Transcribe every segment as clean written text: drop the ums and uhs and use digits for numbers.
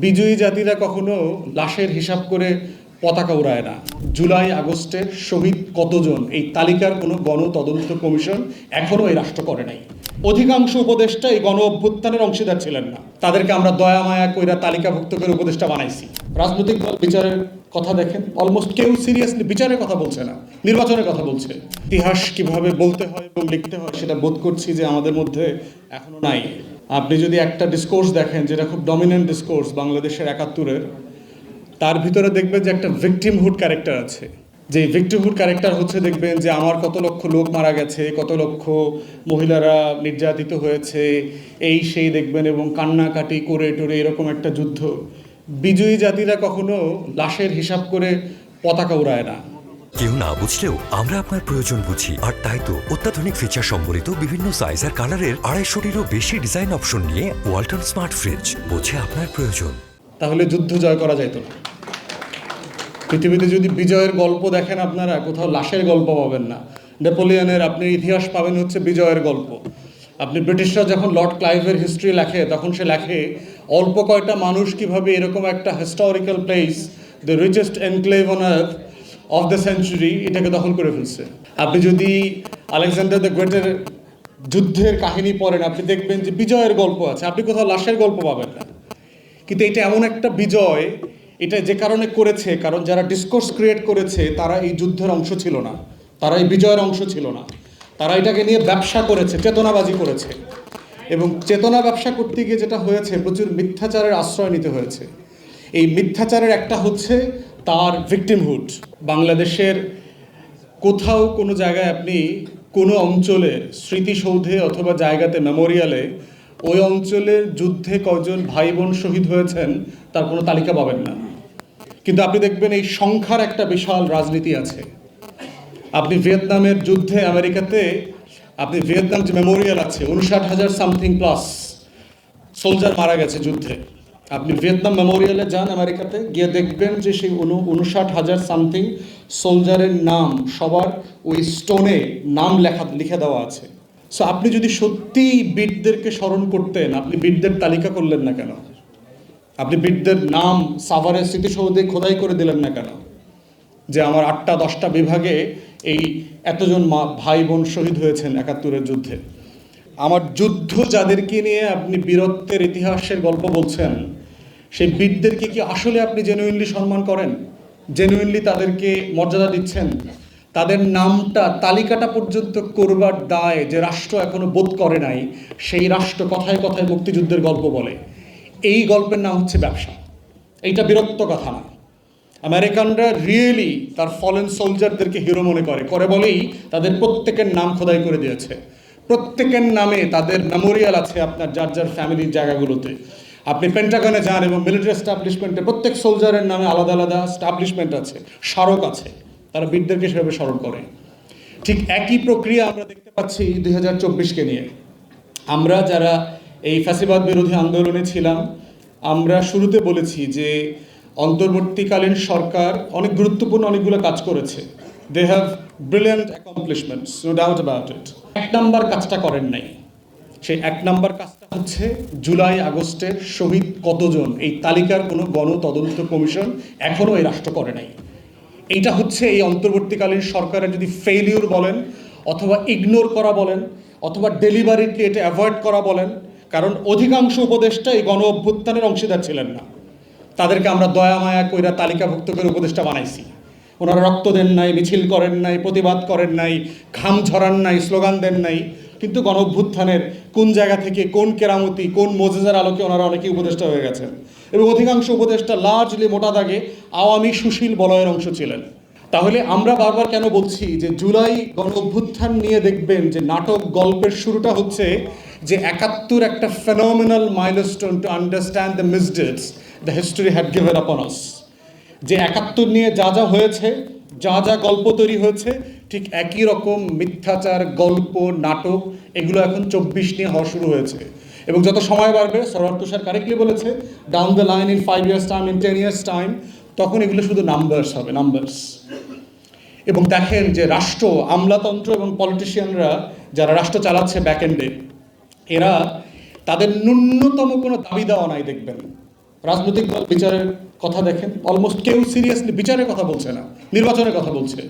বিজয়ী জাতিরা কখনো লাশের হিসাব করে পতাকা উড়ায় না। জুলাই আগস্টের শহীদ কতজন এই তালিকার কোনো গণতদন্ত কমিশন এখনও এই রাষ্ট্র করে নাই। অধিকাংশ উপদেষ্টা এই গণ অভ্যুত্থানের অংশীদার ছিলেন না, তাদেরকে আমরা দয়া মায়া কইরা তালিকাভুক্ত করে উপদেষ্টা বানাইছি। রাজনৈতিক দল বিচারের কথা দেখেন, অলমোস্ট কেউ সিরিয়াসলি বিচারের কথা বলছে না, নির্বাচনের কথা বলছে। ইতিহাস কিভাবে বলতে হয় এবং লিখতে হয় সেটা বোধ করছি যে আমাদের মধ্যে এখনো নাই। আপনি যদি একটা ডিসকোর্স দেখেন যেটা খুব ডমিনেন্ট ডিসকোর্স বাংলাদেশের ৭১-এর, তার ভিতরে দেখবেন যে একটা ভিকটিমহুড ক্যারেক্টার আছে। যে ভিকটিমহুড ক্যারেক্টার হচ্ছে দেখবেন যে আমার কত লক্ষ লোক মারা গেছে, কত লক্ষ মহিলারা নির্যাতিত হয়েছে, এই সেই দেখবেন, এবং কান্নাকাটি করে টরে এরকম একটা যুদ্ধ। বিজয়ী জাতিরা কখনো লাশের হিসাব করে পতাকা উড়ায় না। কেউ না বুঝলেও আমরা আপনার প্রয়োজন বুঝি, আর তাই তো অত্যাধুনিক ফিচার সম্বলিত বিভিন্ন সাইজ আর কালারের ২৫০টিরও বেশি ডিজাইন অপশন নিয়ে ওয়ালটন স্মার্ট ফ্রিজ বোঝে আপনার প্রয়োজন। তাহলে যুদ্ধ জয় করা যাইত না। পৃথিবীতে যদি বিজয়ের গল্প দেখেন আপনারা, কোথাও লাশের গল্প পাবেন না। নেপোলিয়নের আপনি ইতিহাস পাবেন হচ্ছে বিজয়ের গল্প। আপনি ব্রিটিশরা যখন লর্ড ক্লাইভের হিস্ট্রি লেখে, তখন সে লেখে অল্প কয়টা মানুষ কিভাবে এরকম একটা historical place, the richest enclave on earth of the century, এটাকে দখল করে ফেলছে। আপনি যদি আলেকজান্ডার দ্য গ্রেটের যুদ্ধের কাহিনী পড়েন, আপনি দেখবেন যে বিজয়ের গল্প আছে, আপনি কোথাও লাশের গল্প পাবেন না। কিন্তু এটা এমন একটা বিজয়, এটা যে কারণে করেছে, কারণ যারা ডিসকোর্স ক্রিয়েট করেছে তারা এই যুদ্ধের অংশ ছিল না, তারা এই বিজয়ের অংশ ছিল না। তারা এটাকে নিয়ে ব্যবসা করেছে, চেতনাবাজি করেছে, এবং চেতনা ব্যবসা করতে গিয়ে যেটা হয়েছে, প্রচুর মিথ্যাচারের আশ্রয় নিতে হয়েছে। এই মিথ্যাচারের একটা হচ্ছে তার ভিকটিমহুড। বাংলাদেশের কোথাও কোনো জায়গায় আপনি কোনো অঞ্চলের স্মৃতিসৌধে অথবা জায়গাতে, মেমোরিয়ালে, ওই অঞ্চলের যুদ্ধে কজন ভাই বোন শহীদ হয়েছেন তার কোনো তালিকা পাবেন না। কিন্তু আপনি দেখবেন এই সংখ্যার একটা বিশাল রাজনীতি আছে। আপনি ভিয়েতনামের যুদ্ধে আমেরিকাতে, আপনি ভিয়েতনাম যে মেমোরিয়াল আছে, ৫৯,০০০ সামথিং প্লাস সোলজার মারা গেছে যুদ্ধে। আপনি ভিয়েতনাম মেমোরিয়ালে যান আমেরিকাতে, গিয়ে দেখবেন যে সেই ৫৯,০০০ সামথিং সোলজারের নাম সবার ওই স্টোনে নাম লিখে দেওয়া আছে। সো আপনি যদি সত্যিই বীরদেরকে স্মরণ করতেন, আপনি বীরদের তালিকা করলেন না কেন? আপনি বীরদের নাম সাভারের স্মৃতিসৌধে খোদাই করে দিলেন না কেন? যে আমার ৮টা-১০টা বিভাগে এই এতজন ভাই বোন শহীদ হয়েছেন ৭১-এর যুদ্ধে। আমার যুদ্ধ যাদেরকে নিয়ে আপনি বীরত্বের ইতিহাসের গল্প বলছেন, সেই বীরদেরকে কি আসলে আপনি জেনুইনলি সম্মান করেন? জেনুইনলি তাদেরকে মর্যাদা দিচ্ছেন? তাদের নামটা, তালিকাটা পর্যন্ত করবার দায় যে রাষ্ট্র এখনো বোধ করে নাই, সেই রাষ্ট্র কথায় কথায় মুক্তিযুদ্ধের গল্প বলে। এই গল্পের নাম হচ্ছে ব্যবসা। এইটা বীরত্ব কথা না। আমেরিকানরা রিয়েলি তার ফলেন সোলজারদেরকে হিরো মনে করে বলেই তাদের প্রত্যেকের নাম খোদাই করে দিয়েছে। প্রত্যেকের নামে তাদের মেমোরিয়াল আছে আপনার যার যার ফ্যামিলির জায়গাগুলোতে। আপনি পেন্টাগনে যান এবং মিলিটারি এস্টাবলিশমেন্টে প্রত্যেক সোলজারের নামে আলাদা আলাদা এস্টাবলিশমেন্ট আছে, স্মারক আছে, তারা বীরদেরকে সেভাবে স্মরণ করে। ঠিক একই প্রক্রিয়া আমরা দেখতে পাচ্ছি ২০২৪কে নিয়ে। আমরা যারা এই ফ্যাসিবাদ বিরোধী আন্দোলনে ছিলাম, আমরা শুরুতে বলেছি যে অন্তর্বর্তীকালীন সরকার অনেক গুরুত্বপূর্ণ অনেকগুলো কাজ করেছে। They have brilliant accomplishments, no doubt about it. ১ number কাজটা করেন নাই। সেই ১ নাম্বার কাজটা হচ্ছে জুলাই আগস্টের শহীদ কতজন এই তালিকার কোনো গণতদন্ত কমিশন এখনও এই রাষ্ট্র করে নাই। এইটা হচ্ছে এই অন্তর্বর্তীকালীন সরকারের যদি ফেইলিউর বলেন, অথবা ইগনোর করা বলেন, অথবা ডেলিভারিকে এটা অ্যাভয়েড করা বলেন। কারণ অধিকাংশ উপদেষ্টা এই গণ অভ্যুত্থানের অংশীদার ছিলেন না, তাদেরকে আমরা দয়া মায়া কইরা তালিকাভুক্ত করে উপদেষ্টা বানাইছি। ওনারা রক্ত দেন নাই, মিছিল করেন নাই, প্রতিবাদ করেন নাই, ঘাম ঝরান নাই, স্লোগান দেন নাই, কিন্তু গণ অভ্যুত্থানের কোন জায়গা থেকে, কোন কেরামতি, কোন মোজেজার আলোকে ওনারা অনেকেই উপদেষ্টা হয়ে গেছেন। এবং অধিকাংশ উপদেষ্টা লার্জলি মোটা দাগে আওয়ামী সুশীল বলয়ের অংশ ছিলেন। তাহলে আমরা বারবার কেন বলছি যে জুলাই গণ অভ্যুত্থান নিয়ে দেখবেন যে নাটক গল্পের শুরুটা হচ্ছে যে ৭১ একটা phenomenal milestone to understand the misdeeds the history had given upon us. যে ৭১ নিয়ে যা যা হয়েছে, যা যা গল্প তৈরি হয়েছে, ঠিক একই রকম মিথ্যাচার, গল্প, নাটক, এগুলো এখন ২৪ নিয়ে হওয়া শুরু হয়েছে। এবং যত সময় বাড়বে, সৌরভ তুষার কারেক্টলি বলেছে, down the line in 5 years time, in 10 years time, তখন এগুলো শুধু নাম্বারস হবে, নাম্বারস। এবং দেখেন যে রাষ্ট্র, আমলাতন্ত্র এবং পলিটিশিয়ানরা যারা রাষ্ট্র চালাচ্ছে ব্যাক এন্ডে, এরা তাদের ন্যূনতম কোনো দাবি দেওয়া নাই দেখবেন। রাজনৈতিক দল বিচারের কথা দেখেন, অলমোস্ট কেউ সিরিয়াসলি বিচারের কথা বলছে না, নির্বাচনের কথা বলছে।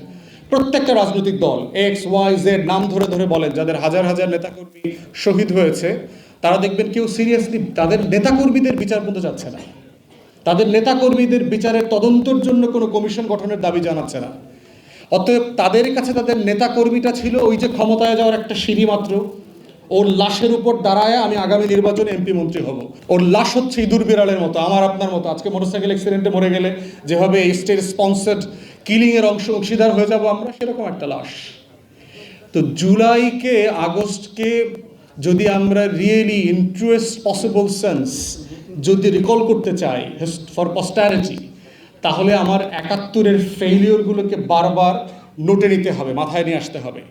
প্রত্যেকটা রাজনৈতিক দল XYZ নাম ধরে ধরে বলেন, যাদের হাজার হাজার নেতাকর্মী শহীদ হয়েছে, তারা দেখবেন কেউ সিরিয়াসলি তাদের নেতাকর্মীদের বিচার পর্যন্ত যাচ্ছে না, তাদের নেতাকর্মীদের বিচারের তদন্তের জন্য কোনো কমিশন গঠনের দাবি জানাচ্ছে না। অতএব তাদের কাছে তাদের নেতাকর্মীটা ছিল ওই যে ক্ষমতায় যাওয়ার একটা সিঁড়ি মাত্র। ওর লাশের উপর দাঁড়ায় আমি আগামী নির্বাচনে এমপি মন্ত্রী হব। ওর লাশ হচ্ছে ইঁদুর বিড়ালের মতো, আমার আপনার মতো। আজকে মোটরসাইকেল অ্যাক্সিডেন্টে মরে গেলে যেভাবে স্টেট স্পন্সার্ড কিলিংয়ের অংশীদার হয়ে যাব আমরা, সেরকম একটা লাশ। তো জুলাইকে, আগস্টকে যদি আমরা রিয়েলি ইন ট্রুয়েস্ট পসিবল সেন্স যদি রিকল করতে চাই ফর পস্টারিটি, তাহলে আমার ৭১-এর ফেইলিওরগুলোকে বারবার নোটে নিতে হবে, মাথায় নিয়ে আসতে হবে।